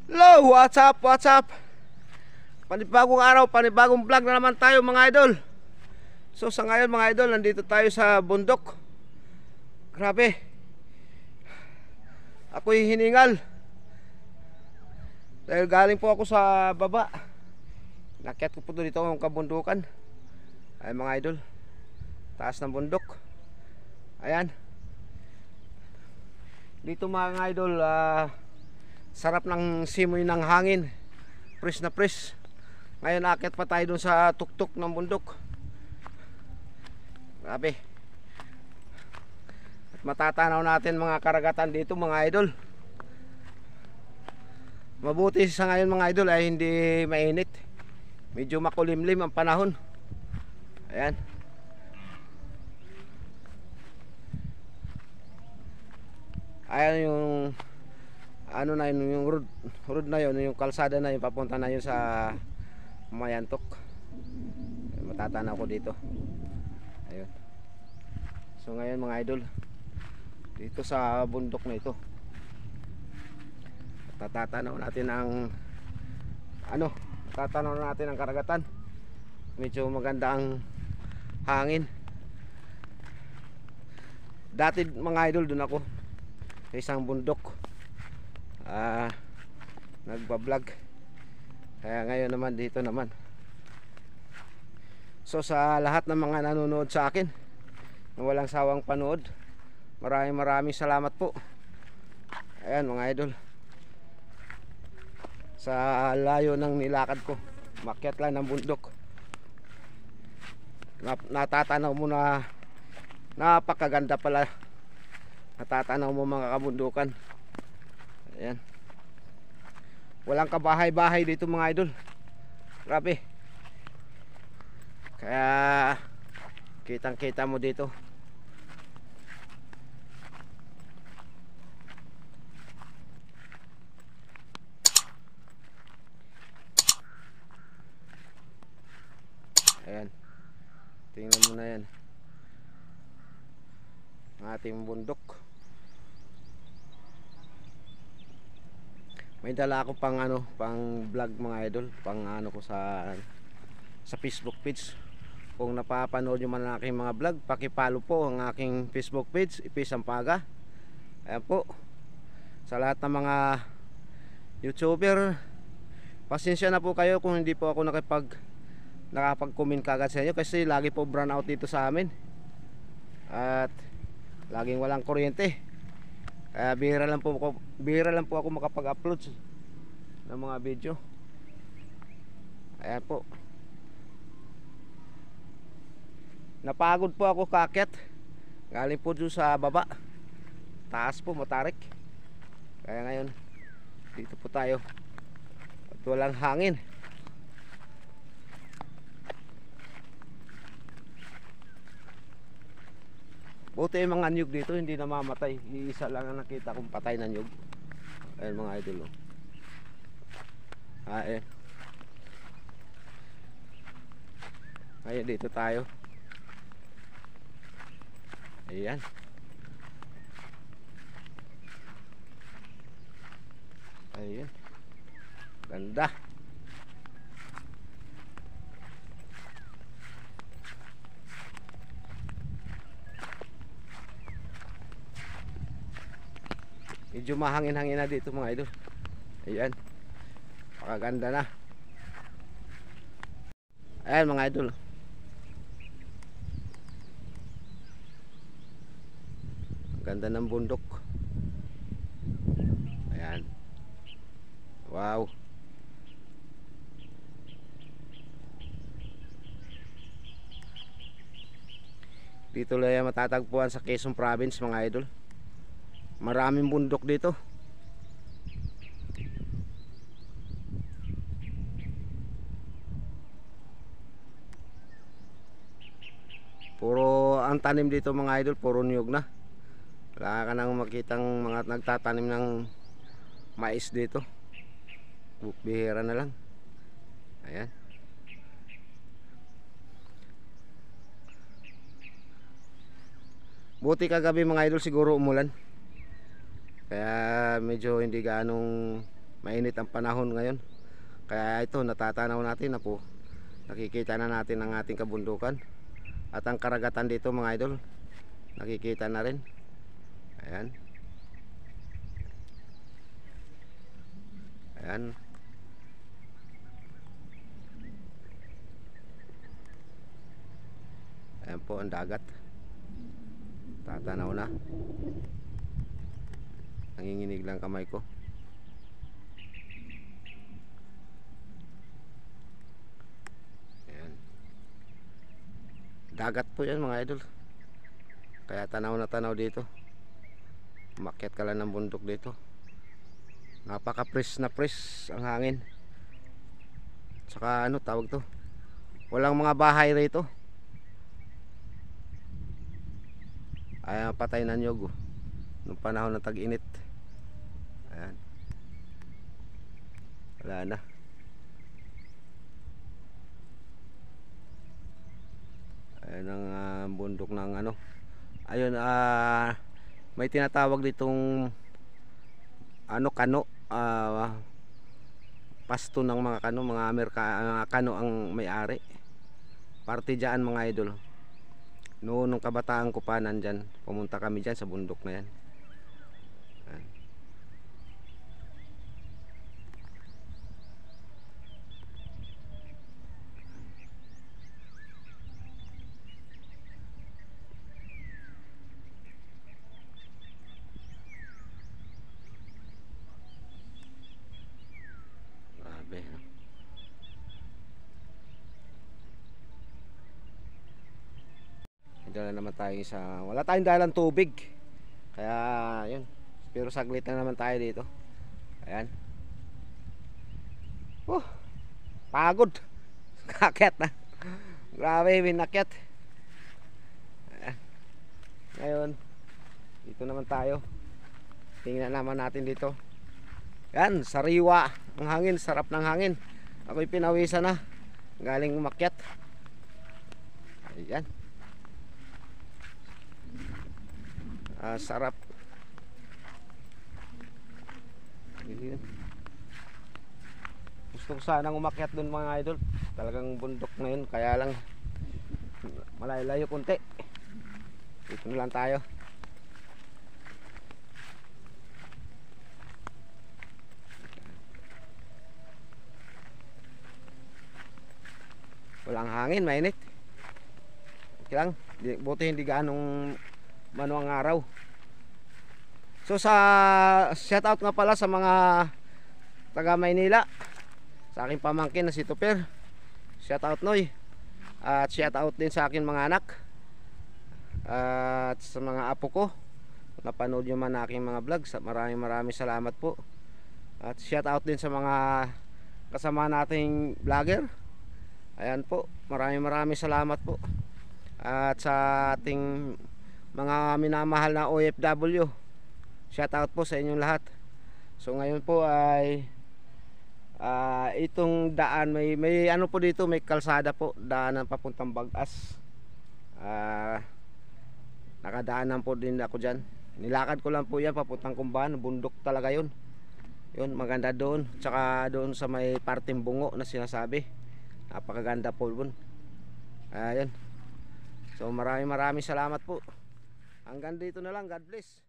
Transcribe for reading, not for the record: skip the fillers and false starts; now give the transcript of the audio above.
Hello, what's up, what's up? Panibagong araw, panibagong vlog na naman tayo mga idol. So sa ngayon mga idol, nandito tayo sa bundok. Grabe, ako'y hiningal dahil galing po ako sa baba. Nakyat ko po dito ang kabundukan. Ay mga idol, taas ng bundok. Ayan. Dito mga idol, sarap ng simoy ng hangin. Fresh na fresh. Ngayon akit pa tayo dun sa tuktok ng bundok. Grabe. At matatanaw natin mga karagatan dito mga idol. Mabuti sa ngayon mga idol ay hindi mainit. Medyo makulimlim ang panahon. Ayan. Ayan yung ano na yun, yung road na yun, yung kalsada na yun, papunta na yun sa Mayantok. Matatanaw ko dito. Ayun. So ngayon mga idol, dito sa bundok na ito, tatatanaw natin ang tatatanaw natin ang karagatan. Medyo maganda ang hangin. Dati mga idol, dun ako sa isang bundok nagbablog, kaya ngayon naman dito naman. So sa lahat ng mga nanonood sa akin na walang sawang panood, maraming salamat po. Ayan mga idol, sa layo ng nilakad ko, makyat lang ng bundok, natatanaw mo na napakaganda pala. Natatanaw mo mga kabundukan. Ayan. Walang kabahay-bahay dito mga idol. Grabe. Kaya kitang-kita mo dito. Ayan. Tingnan mo na yan. Ang ating bundok. May dala ako pang pang vlog mga idol, pang ko sa Facebook page. Kung napapanood nyo man ang aking mga vlog, paki-follow po ang aking Facebook page, Ipi Sampaga. Ayan po. Sa lahat ng mga YouTuber, pasensya na po kayo kung hindi po ako nakapag-comment kagad sa inyo, kasi lagi po brown out dito sa amin. At laging walang kuryente. Kaya bihira lang po ako makapag-upload ng mga video. Ayan po. Napagod po ako kaakyat. Galing po dun sa baba. Taas po, matarik. Kaya ngayon dito po tayo. At walang hangin. Buti yung mga nyug dito hindi namamatay. Iisa lang ang nakita kong patay na nyug. Ayan mga idol. Ayan. Ayan, dito tayo. Ayan. Ayan. Ganda. Medyo mahangin-hangin na dito mga idol. Ayan. Pakaganda na. Ayan mga idol. Ganda ng bundok. Ayan. Wow. Dito lang matatagpuan sa Quezon Province mga idol. Maraming bundok dito. Puro ang tanim dito mga idol, puro niyog na. Wala ka nang makitang mga nagtatanim ng mais dito. Bihira na lang. Ayan. Buti kagabi mga idol siguro umulan. Kaya medyo hindi ganong mainit ang panahon ngayon. Kaya ito natatanaw natin na po, nakikita na natin ang ating kabundukan at ang karagatan dito mga idol, nakikita na rin. Ayan. Ayan. Ayan po ang dagat. Tatanaw na. Nanginginig lang kamay ko. Ayan. Dagat po yan mga idol. Kaya tanaw na tanaw dito. Umakyat ka lang ng bundok dito. Napaka-fresh na fresh ang hangin. Saka ano tawag to, walang mga bahay rito. Ay patay na nyog nung panahon ng tag-init. Ayan. Wala na. Ayan ang bundok ng ano. Ayun, may tinatawag ditong ano, kano, pasto ng mga kano, mga kano ang may-ari. Parte dyan mga idol. Noon nung kabataan ko pa nandyan, pumunta kami dyan sa bundok na yan. Ayan. Grabe. Dala naman tayo sa, wala tayong dalang tubig, kaya yun, pero saglit na naman tayo dito. Ayan. Pagod. Kakyat na. Grabe, binakyat. Ayan. Ngayon dito naman tayo, tingnan naman natin dito. Yan, sariwa ang hangin, sarap ng hangin. Ako'y pinawisan na galing umakyat. Ayan. Sarap. Gusto ko sanang umakyat dun mga idol. Talagang bundok na yun, kaya lang malayo-layo konti. Dito na lang tayo. Walang hangin, mainit. Okay lang, buti hindi gaanong mano ang araw. So sa shoutout nga pala sa mga taga Maynila, sa aking pamangkin na si Tuper, shoutout Noy. At shoutout din sa akin mga anak, at sa mga apo ko, napanood nyo man aking mga vlogs. Maraming salamat po. At shoutout din sa mga kasama nating vlogger. Ayan po, maraming salamat po. At sa ating mga minamahal na OFW, shoutout po sa inyong lahat. So ngayon po ay itong daan, may ano po dito, may kalsada po, daanan papuntang Bagas. Nakadaanan po din ako dyan. Nilakad ko lang po yan papuntang Kumbahan. Bundok talaga yun. Yun, maganda doon. Tsaka doon sa may parteng bungo na sinasabi, napakaganda po doon. Ayan. So maraming salamat po. Hanggang dito na lang. God bless.